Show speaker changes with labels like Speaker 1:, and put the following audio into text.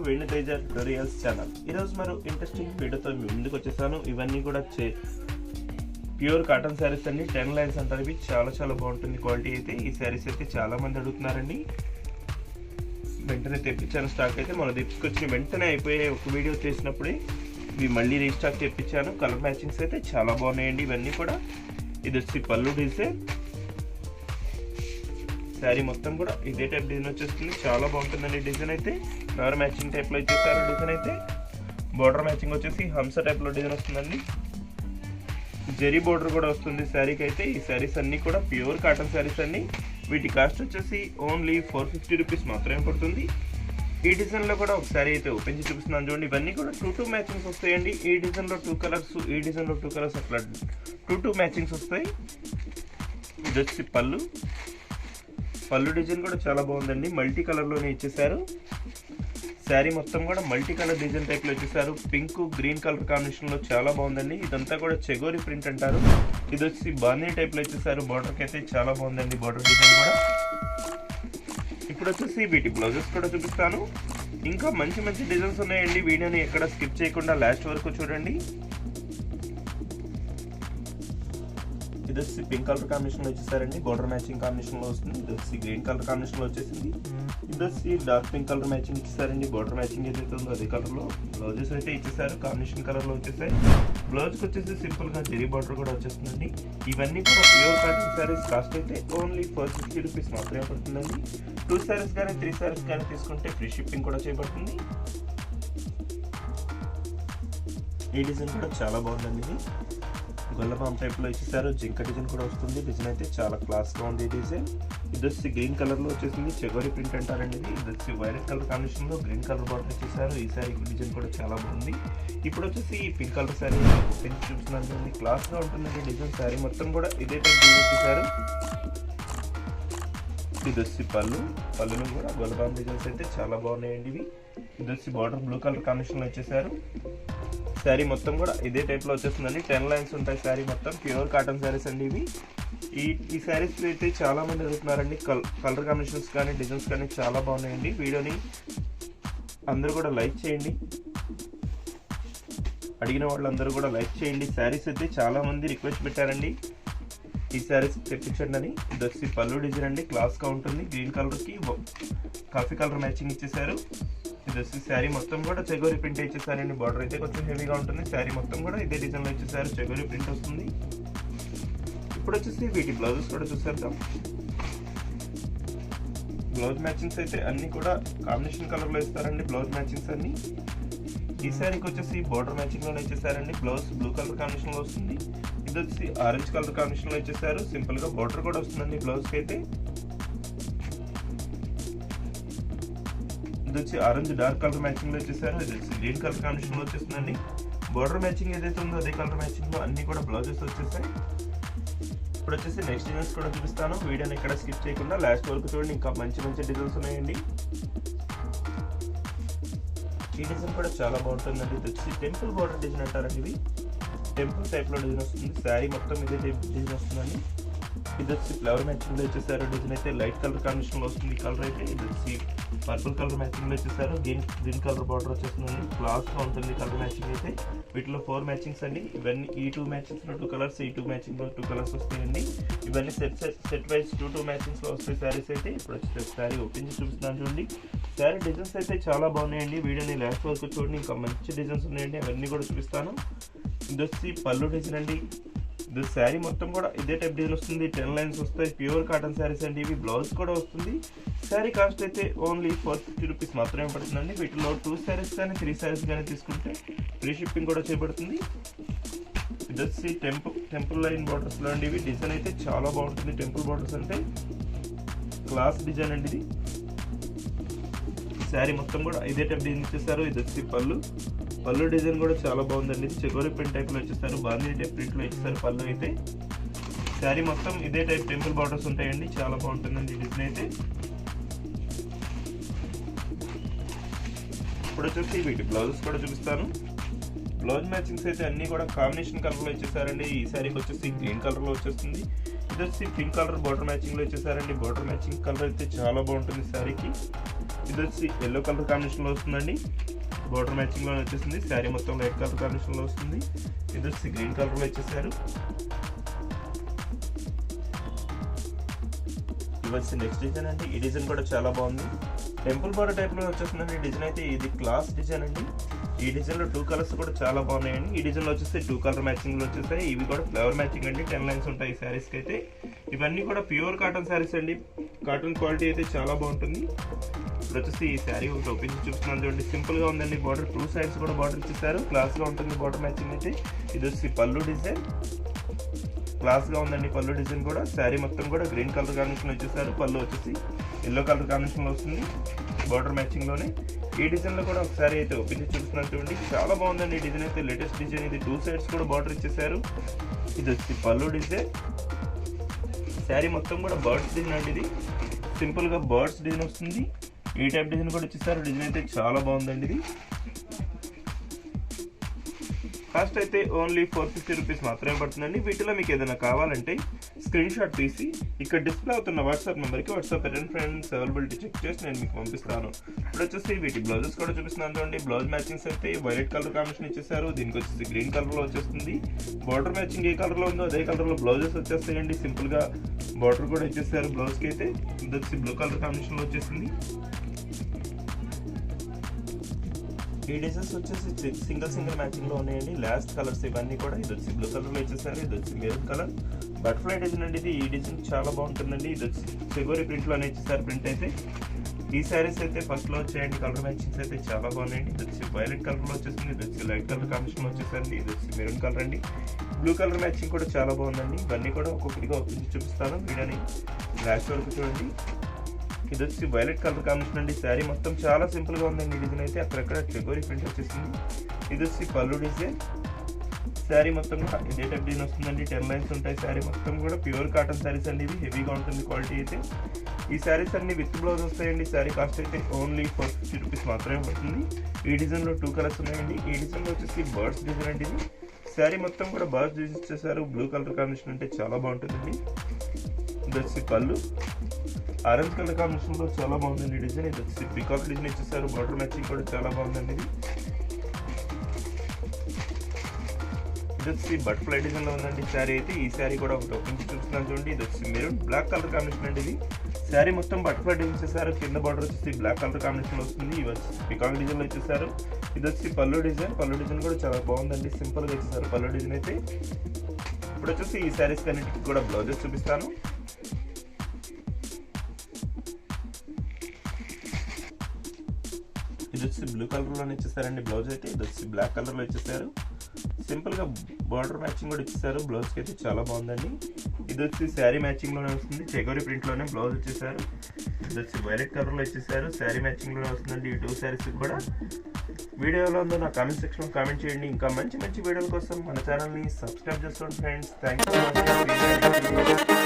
Speaker 1: Venu Teja tutorials channel. ఈరోజు మరో interesting వీడియోతో మీ ముందుకు వచ్చేసాను. ఇవన్నీ కూడా ప్యూర్ కాటన్ శారీస్ అండి. 10 లైన్స్ అంటారు. ఇవి చాలా బాగుంటుంది క్వాలిటీ అయితే. ఈ శారీస్ అయితే చాలా మంది అడుగుతున్నారండి. వెంటనే తెప్పించాను స్టాక్ అయితే. మన తెప్పించుకొచ్చిన వెంటనే అయిపోయే ఒక వీడియో చేసినప్పుడే ఇవి మళ్ళీ రీస్టాక్ తెప్పించాను. కలర్ మ్యాచింగ్స్ అయితే చాలా బాగున్నాయండి ఇవన్నీ కూడా. ఇది వచ్చి పళ్ళు డిజైన్. శారీ మొత్తం కూడా ఇదే టైప్ డిజైన్ వచ్చేస్తుంది. చాలా బాగుంటుందండి డిజైన్ అయితే. ఫ్లవర్ మ్యాచింగ్ టైప్లో ఇచ్చేసారు డిజైన్ అయితే. బార్డర్ మ్యాచింగ్ వచ్చేసి హంస టైప్లో డిజైన్ వస్తుందండి. జరీ బోర్డర్ కూడా వస్తుంది శారీకి అయితే. ఈ శారీస్ అన్నీ కూడా ప్యూర్ కాటన్ శారీస్ అండి. వీటి కాస్ట్ వచ్చేసి ఓన్లీ 450 రూపీస్ మాత్రమే పడుతుంది. ఈ డిజైన్లో కూడా ఒక శారీ అయితే ఓపెన్ చేసి చూపిస్తున్నాను చూడండి. ఇవన్నీ కూడా 2 మ్యాచింగ్స్ వస్తాయండి. ఈ డిజైన్లో 2 కలర్స్, ఈ డిజైన్లో 2 కలర్స్, అట్లా 2 మ్యాచింగ్స్ వస్తాయి. ఇది వచ్చి పళ్ళు డిజైన్ కూడా చాలా బాగుందండి. మల్టీ కలర్లోనే ఇచ్చేసారు. శారీ మొత్తం కూడా మల్టీ కలర్ డిజైన్ టైప్లో ఇచ్చేసారు. పింక్ గ్రీన్ కలర్ కాంబినేషన్లో చాలా బాగుందండి. ఇదంతా కూడా చెగోరి ప్రింట్ అంటారు. ఇది వచ్చి బాందీ టైప్లో ఇచ్చేసారు. బార్డర్కి అయితే చాలా బాగుందండి బార్డర్ డిజైన్ కూడా. ఇప్పుడు వచ్చేసి వీటి బ్లౌజెస్ కూడా చూపిస్తాను. ఇంకా మంచి డిజైన్స్ ఉన్నాయండి. వీడియోని ఎక్కడ స్కిప్ చేయకుండా లాస్ట్ వరకు చూడండి. ఇది వచ్చి పింక్ కలర్ కాంబినేషన్లో వచ్చేసారండి. బార్డర్ మ్యాచింగ్ కాంబినేషన్లో వస్తుంది. ఇది వచ్చి గ్రీన్ కలర్ కాంబినేషన్లో వచ్చేసింది. ఇది వచ్చి డార్క్ పింక్ కలర్ మ్యాచింగ్ ఇచ్చేసారండి. బార్డర్ మ్యాచింగ్ ఏదైతే ఉందో అదే కలర్లో బ్లౌజెస్ అయితే ఇచ్చేసారు. కాంబినేషన్ కలర్లో వచ్చేసాయి. బ్లౌజ్కి వచ్చేసి సింపుల్గా జరీ బార్డర్ కూడా వచ్చేస్తుందండి. ఇవన్నీ కూడా ప్యూర్ కాటన్ శారీస్. కాస్ట్ అయితే ఓన్లీ 450 రూపీస్ మాత్రమే పడుతుందండి. 2 శారీస్ కానీ 3 శారీస్ కానీ తీసుకుంటే ఫ్రీ షిప్పింగ్ కూడా చేయబడుతుంది. ఈ డిజైన్ కూడా చాలా బాగుందండి. ఇది గొల్లపాం టైప్లో ఇచ్చేసారు. జింక డిజైన్ కూడా వస్తుంది. డిజైన్ అయితే చాలా క్లాస్గా ఉంది ఈ డిజైన్. ఇది వచ్చి గ్రీన్ కలర్లో వచ్చేసింది. చెగోరి ప్రింట్ అంటారండి ఇది. ఇది వచ్చి వైలెట్ కలర్ కాంబినేషన్లో గ్రీన్ కలర్ బార్డర్ ఇచ్చేసారు. ఈ శారీ డిజైన్ కూడా చాలా బాగుంది. ఇప్పుడు వచ్చేసి ఈ పింక్ కలర్ శారీ పెంచి చూపిస్తున్నాను. క్లాస్గా ఉంటుందండి డిజైన్. శారీ మొత్తం కూడా ఇదే టైప్ డిజైన్ ఇచ్చేసారు. ఇది వచ్చి పళ్ళును కూడా గొల్లపాం డిజైన్స్ అయితే చాలా బాగున్నాయండి ఇవి. ఇది వచ్చి బార్డర్ బ్లూ కలర్ కాంబినేషన్లో ఇచ్చేసారు. శారీ మొత్తం కూడా ఇదే టైప్లో వచ్చేస్తుందండి. 10 లైన్స్ ఉంటాయి శారీ మొత్తం. ప్యూర్ కాటన్ శారీస్ అండి ఇవి. ఈ శారీస్ అయితే చాలా మంది అడుగుతున్నారండి. కలర్ కాంబినేషన్స్ కానీ డిజైన్స్ కానీ చాలా బాగున్నాయండి. వీడియోని అందరూ కూడా లైక్ చేయండి. అడిగిన వాళ్ళందరూ కూడా లైక్ చేయండి. శారీస్ అయితే చాలా మంది రిక్వెస్ట్ పెట్టారండి ఈ శారీస్ తెప్పించండి అని. ఇది వచ్చి పళ్ళు డిజైన్ అండి. క్లాస్గా ఉంటుంది. గ్రీన్ కలర్కి కాఫీ కలర్ మ్యాచింగ్ ఇచ్చేసారు. ఇది వచ్చి శారీ మొత్తం కూడా చెగోరి ప్రింట్ ఇచ్చేసారండి. బార్డర్ అయితే కొంచెం హెవీగా ఉంటుంది. శారీ మొత్తం కూడా ఇదే డిజైన్లో ఇచ్చేసారు. చెగోరి ప్రింట్ వస్తుంది. ఇప్పుడు వచ్చేసి వీటి బ్లౌజెస్ కూడా చూసేద్దాం. బ్లౌజ్ మ్యాచింగ్స్ అయితే అన్ని కూడా కాంబినేషన్ కలర్లో ఇస్తారండి. బ్లౌజ్ మ్యాచింగ్స్ అన్ని. ఈ శారీకి వచ్చేసి బార్డర్ మ్యాచింగ్లో ఇచ్చేసారండి. బ్లౌజ్ బ్లూ కలర్ కాంబినేషన్లో వస్తుంది. ఇది వచ్చి ఆరెంజ్ కలర్ కాంబినేషన్లో ఇచ్చేసారు. సింపుల్గా బార్డర్ కూడా వస్తుందండి బ్లౌజ్కి అయితే. ఇది వచ్చి ఆరెంజ్ డార్క్ కలర్ మ్యాచింగ్లో ఇచ్చేసారు. ఇది వచ్చి గ్రీన్ కలర్ కాంబినేషన్లో వచ్చేస్తుందండి. బార్డర్ మ్యాచింగ్ ఏదైతే ఉందో అదే కలర్ మ్యాచింగ్లో అన్ని కూడా బ్లౌజెస్ వచ్చేసాయి. ఇప్పుడు వచ్చేసి నెక్స్ట్ డిజైన్స్ కూడా చూపిస్తాను. వీడియోని ఎక్కడ స్కిప్ చేయకుండా లాస్ట్ వరకు చూడండి. ఇంకా మంచి డిజైన్స్ ఉన్నాయండి. ఈ డిజైన్ కూడా చాలా బాగుంటుందండి. ఇది వచ్చి టెంపుల్ బార్డర్ డిజైన్ అంటారండి. ఇవి టెంపుల్ టైప్లో డిజైన్ వస్తుంది. శారీ మొత్తం ఇదే టైప్ డిజైన్ వస్తుందండి. ఇది వచ్చి ఫ్లవర్ మ్యాచింగ్లో ఇచ్చేసారు. డిజైన్ అయితే లైట్ కలర్ కాంబినేషన్లో వస్తుంది. కలర్ అయితే ఇది వచ్చి పర్పుల్ కలర్ మ్యాచింగ్లో ఇచ్చేసారు. గ్రీన్ కలర్ బార్డర్ వచ్చేస్తుందండి. క్లాస్గా ఉంటుంది కలర్ మ్యాచింగ్ అయితే. వీటిలో 4 మ్యాచింగ్స్ అండి. ఇవన్నీ ఈ 2 మ్యాచింగ్స్లో 2 కలర్స్, ఈ 2 మ్యాచింగ్లో 2 కలర్స్ వస్తాయండి. ఇవన్నీ సెట్ వైజ్ 2 మ్యాచింగ్స్లో వస్తాయి శారీస్ అయితే. ఇప్పుడు వచ్చి శారీ ఓపెన్ చేసి చూపిస్తున్నాను చూడండి. శారీ డిజైన్స్ అయితే చాలా బాగున్నాయండి. వీడియోని లాస్ట్ వరకు చూడండి. ఇంకా మంచి డిజైన్స్ ఉన్నాయండి. అవన్నీ కూడా చూపిస్తాను. ఇది వచ్చి పళ్ళు డిజైన్ అండి. ఇది శారీ మొత్తం కూడా ఇదే టైప్ డిజైన్ వస్తుంది. 10 లైన్స్ వస్తాయి. ప్యూర్ కాటన్ శారీస్ అండి ఇవి. బ్లౌజ్ కూడా వస్తుంది. శారీ కాస్ట్ అయితే ఓన్లీ 450 రూపీస్ మాత్రమే పడుతుందండి. వీటిలో 2 శారీస్ కానీ 3 శారీస్ కానీ తీసుకుంటే ఫ్రీ షిప్పింగ్ కూడా చేయబడుతుంది. ఇది వచ్చి టెంపుల్ లైన్ బార్డర్స్లో అండి ఇవి. డిజైన్ అయితే చాలా బాగుంటుంది. టెంపుల్ బార్డర్స్ అంటే క్లాస్ డిజైన్ అండి ఇది. శారీ మొత్తం కూడా ఇదే టైప్ డిజైన్ ఇచ్చేసారు. ఇది వచ్చి పళ్ళు డిజైన్ కూడా చాలా బాగుందండి. ఇది చెగోరి ప్రింట్ టైప్లో ఇచ్చేసారు. బాందీ టైప్ ప్రింట్లో ఇచ్చేసారు పళ్ళు అయితే. శారీ మొత్తం ఇదే టైప్ టెంపుల్ బార్డర్స్ ఉంటాయండి. చాలా బాగుంటుందండి డిజైన్ అయితే. ఇప్పుడు వచ్చేసి వీటి బ్లౌజెస్ కూడా చూపిస్తాను. బ్లౌజ్ మ్యాచింగ్స్ అయితే అన్నీ కూడా కాంబినేషన్ కలర్లో ఇచ్చేసారండి. ఈ శారీకి వచ్చేసి గ్రీన్ కలర్లో వచ్చేస్తుంది. ఇది ఇది వచ్చి పింక్ కలర్ బార్డర్ మ్యాచింగ్ లో ఇచ్చేసారండి. బార్డర్ మ్యాచింగ్ కలర్ అయితే చాలా బాగుంటుంది శారీకి. ఇది వచ్చి ఎల్లో కలర్ కాంబినేషన్ లో వస్తుందండి. బార్డర్ మ్యాచింగ్ లో వచ్చేసింది. శారీ మొత్తం లైట్ కలర్ కాంబినేషన్ లో వస్తుంది. ఇది వచ్చి గ్రీన్ కలర్ లో ఇచ్చేసారు. ఇది వచ్చి నెక్స్ట్ డిజైన్ అండి. ఈ డిజైన్ కూడా చాలా బాగుంది. టెంపుల్ బార్డర్ టైప్ లో వచ్చేస్తుందండి డిజైన్ అయితే. ఇది క్లాస్ డిజైన్ అండి. ఈ డిజైన్ లో 2 కలర్స్ కూడా చాలా బాగున్నాయండి. ఈ డిజైన్ లో వచ్చేసి 2 కలర్ మ్యాచింగ్ లో వచ్చేసాయి. ఇవి కూడా ఫ్లవర్ మ్యాచింగ్ అండి. 10 లైన్స్ ఉంటాయి ఈ శారీస్ కి అయితే. ఇవన్నీ కూడా ప్యూర్ కాటన్ శారీస్ అండి. కాటన్ క్వాలిటీ అయితే చాలా బాగుంటుంది. ఇప్పుడు వచ్చేసి ఈ శారీ ఒకటి ఓపెన్ చేసి చూపిస్తున్నాను చూడండి. సింపుల్ గా ఉందండి. బార్డర్ 2 సైడ్స్ కూడా బార్డర్ ఇచ్చేసారు. క్లాస్ గా ఉంటుంది బార్డర్ మ్యాచింగ్ అయితే. ఇది వచ్చి పళ్ళు డిజైన్. క్లాస్ గా ఉందండి పళ్ళు డిజైన్ కూడా. శారీ మొత్తం కూడా గ్రీన్ కలర్ కాంబినేషన్ వచ్చేసారు. పళ్ళు వచ్చేసి ఎల్లో కలర్ కాంబినేషన్ లో వస్తుంది బార్డర్ మ్యాచింగ్ లోనే. ఈ డిజైన్ లో కూడా ఒకసారి అయితే ఓపెన్ చేసి చూస్తున్నాను చూడండి. చాలా బాగుందండి ఈ డిజైన్ అయితే. లేటెస్ట్ డిజైన్ ఇది. 2 సైడ్స్ కూడా బార్డర్ ఇచ్చేసారు. ఇది వచ్చి పళ్ళు డిజైన్. శారీ మొత్తం కూడా బర్డ్స్ డిజైన్ అండి. ఇది సింపుల్ గా బర్డ్స్ డిజైన్ వస్తుంది. ఈ టైప్ డిజైన్ కూడా ఇచ్చేసారు. డిజైన్ అయితే చాలా బాగుందండి. ఇది కాస్ట్ అయితే ఓన్లీ 450 రూపీస్ మాత్రమే పడుతుందండి. వీటిలో మీకు ఏదైనా కావాలంటే స్క్రీన్ షాట్ తీసి ఇక్కడ డిస్ప్లే అవుతున్న వాట్సాప్ నెంబర్కి వాట్సాప్ ఫ్రెండ్స్ అవైలబిలిటీ చెక్ చేసి నేను మీకు పంపిస్తాను. ఇప్పుడు వచ్చేసి వీటి బ్లౌజెస్ కూడా చూపిస్తున్నాను చూడండి. బ్లౌజ్ మ్యాచింగ్స్ అయితే వైలెట్ కలర్ కాంబినేషన్ ఇచ్చేసారు. దీనికి వచ్చేసి గ్రీన్ కలర్ లో వచ్చేస్తుంది. బార్డర్ మ్యాచింగ్ ఏ కలర్ లో ఉందో అదే కలర్ లో బ్లౌజెస్ వచ్చేస్తాయండి. సింపుల్ గా బార్డర్ కూడా ఇచ్చేసారు బ్లౌజ్ కి అయితే. ఇది వచ్చి బ్లూ కలర్ కాంబినేషన్ లో వచ్చేసింది. ఈ డిజైన్స్ వచ్చేసి సింగిల్ మ్యాచింగ్ లో ఉన్నాయండి. లాస్ట్ కలర్స్ ఇవన్నీ కూడా. ఇది వచ్చి బ్లూ కలర్ లో ఇచ్చేసారు. ఇది వచ్చి మెరూన్ కలర్ బటర్ఫ్లై డిజైన్ అండి. ఇది ఈ డిజైన్ చాలా బాగుంటుందండి. ఇది వచ్చి చెగోరి ప్రింట్ లోనే ఇచ్చేసారు ప్రింట్ అయితే. ఈ శారీస్ అయితే ఫస్ట్ లో వచ్చేయండి. కలర్ మ్యాచింగ్స్ అయితే చాలా బాగున్నాయండి. ఇది వచ్చి వైలెట్ కలర్ లో వచ్చేసింది. ఇది వచ్చి లైట్ కలర్ కాంబినేషన్ లో వచ్చేసండి. ఇది వచ్చి మెరూన్ కలర్ అండి. బ్లూ కలర్ మ్యాచింగ్ కూడా చాలా బాగుందండి. ఇవన్నీ కూడా ఒక్కొక్కటిగా ఓపెన్ చూపిస్తాను. వీడియోని లాస్ట్ వరకు చూడండి. ఇది వచ్చి వైలెట్ కలర్ కాంబినేషన్ అండి. శారీ మొత్తం చాలా సింపుల్ గా ఉందండి. డిజైన్ అయితే అక్కడక్కడ చెగోరి ప్రింట్ వచ్చేసింది. ఇది వచ్చి పళ్ళు డిజైన్. శారీ మొత్తం కూడా ఇదే టైప్ డిజైన్ వస్తుందండి. 10 లైన్స్ ఉంటాయి. శారీ మొత్తం కూడా ప్యూర్ కాటన్ శారీస్ అండి. ఇవి హెవీగా ఉంటుంది క్వాలిటీ అయితే. ఈ శారీస్ అన్ని విత్ బ్లౌజ్ వస్తాయండి. శారీ కాస్ట్ అయితే ఓన్లీ 450 రూపీస్ మాత్రమే పడుతుంది. ఈ డిజైన్ లో 2 కలర్స్ ఉన్నాయండి. ఈ డిజైన్ లో వచ్చేసి బర్డ్స్ డిజైన్ అండి. ఇది శారీ మొత్తం కూడా బర్డ్స్ డిజైన్ ఇచ్చేసారు. బ్లూ కలర్ కాంబినేషన్ అంటే చాలా బాగుంటుందండి. ఇది వచ్చి పళ్ళు ఆరెంజ్ కలర్ కాంబినేషన్ లో చాలా బాగుందండి డిజైన్. ఇది వచ్చి పికాక్ డిజైన్ ఇచ్చేసారు. బార్డర్ మ్యాచింగ్ కూడా చాలా బాగుందండి. ఇది వచ్చి బటర్ఫ్లై డిజైన్ లో ఉందండి శారీ అయితే. ఈ శారీ కూడా ఒకటి ఓపెన్ చేసి చూస్తున్నాను చూడండి. ఇది వచ్చి మెరూన్ బ్లాక్ కలర్ కాంబినేషన్ అండి. ఇది శారీ మొత్తం బటర్ఫ్లై డిజైన్ ఇచ్చేసారు. కింద బార్డర్ వచ్చేసి బ్లాక్ కలర్ కాంబినేషన్ లో వస్తుంది. ఇవి వచ్చి పికాక్ డిజైన్ లో ఇచ్చేసారు. ఇది వచ్చి పళ్ళు డిజైన్. పళ్ళు డిజైన్ కూడా చాలా బాగుందండి. సింపుల్ గా ఇచ్చేసారు పళ్ళు డిజైన్ అయితే. ఇప్పుడు వచ్చేసి ఈ శారీస్ అన్నిటికీ కూడా బ్లౌజెస్ చూపిస్తాను. ఇది వచ్చి బ్లూ కలర్ లోనే ఇచ్చేసారండి బ్లౌజ్ అయితే. ఇది వచ్చి బ్లాక్ కలర్ లో ఇచ్చేసారు. సింపుల్ గా బార్డర్ మ్యాచింగ్ కూడా ఇచ్చేసారు. బ్లౌజ్ కి అయితే చాలా బాగుందండి. ఇది వచ్చి శారీ మ్యాచింగ్ లోనే వస్తుంది. చెగోరి ప్రింట్ లోనే బ్లౌజ్ ఇచ్చేసారు. ఇది వచ్చి వైలెట్ కలర్ లో ఇచ్చేసారు. శారీ మ్యాచింగ్ లోనే వస్తుందండి. ఈ 2 శారీస్ కూడా. వీడియో ఎలా ఉందో నా కామెంట్ సెక్షన్ లో కామెంట్ చేయండి. ఇంకా మంచి మంచి వీడియోల కోసం మన ఛానల్ ని సబ్స్క్రైబ్ చేసుకోండి ఫ్రెండ్స్. Thank you.